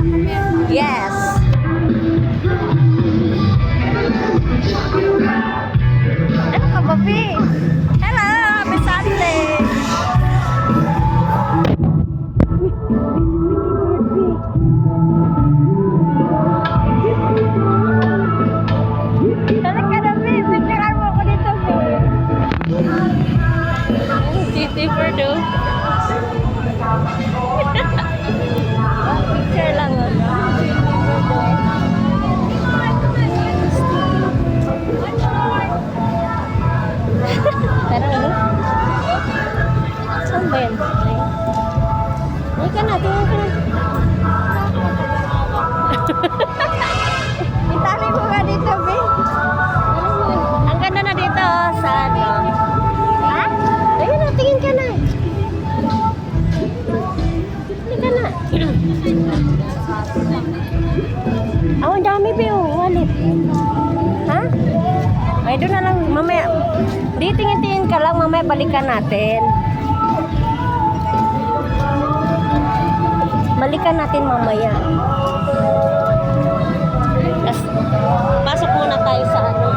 Yes. Ano ka ba, Pi? Hello, happy Sunday. Talaga na, Pi. Picturean mo ako dito, Pi. Titi Perdo. Picture lang, Tara, ano? Saan ba yan? Ay ka na, tingnan ka na. Itali mo ka dito, Be. Ang ganda na dito, sa ano. Ha? Ayun na, tingin ka na. Tingin ka na. Oh, ang dami, Be, oh. Wallet. Ha? Ay, doon na lang, mamaya. Di tingin-tingin ka lang, mamaya balikan natin. Balikan natin mamaya. Tapos, pasok muna tayo sa ano.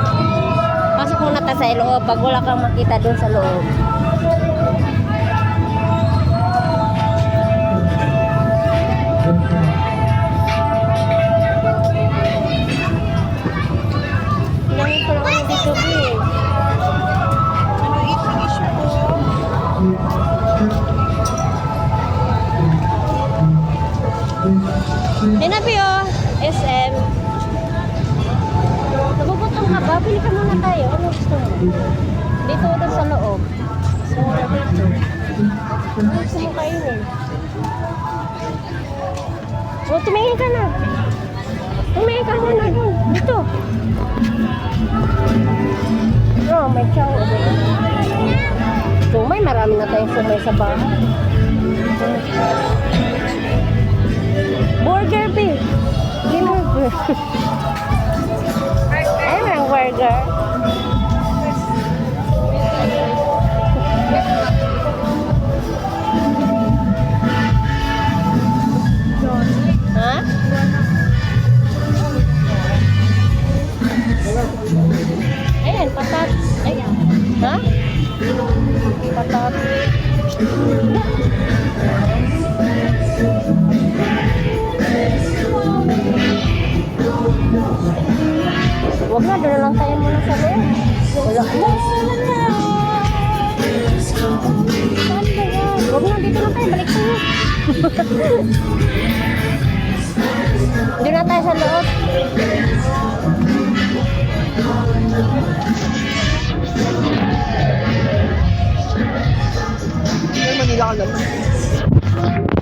Pasok muna tayo sa loob pag wala kang makita doon sa loob. Langit ko lang dito, Be. Tinabi, oh. SM. Nagugutom ka ba? Pili ka muna tayo. Ano gusto mo? Dito ulit sa loob. So, dito. Ano gusto mo kainin? Oh, tumingin ka na. Tumingin ka muna doon. Dito. Oh, may chow. Sumay, marami na tayong sumay sa bahay. Burger, Be. Burger. Ay, ang burger. Ha? Ayan, patat. Ayan. Ha? Patat. Huwag na, doon na lang tayo muna sa loob. Wala na. Huwag na, dito na tayo. Balik tayo. Doon na tayo sa loob. Manila ka lang.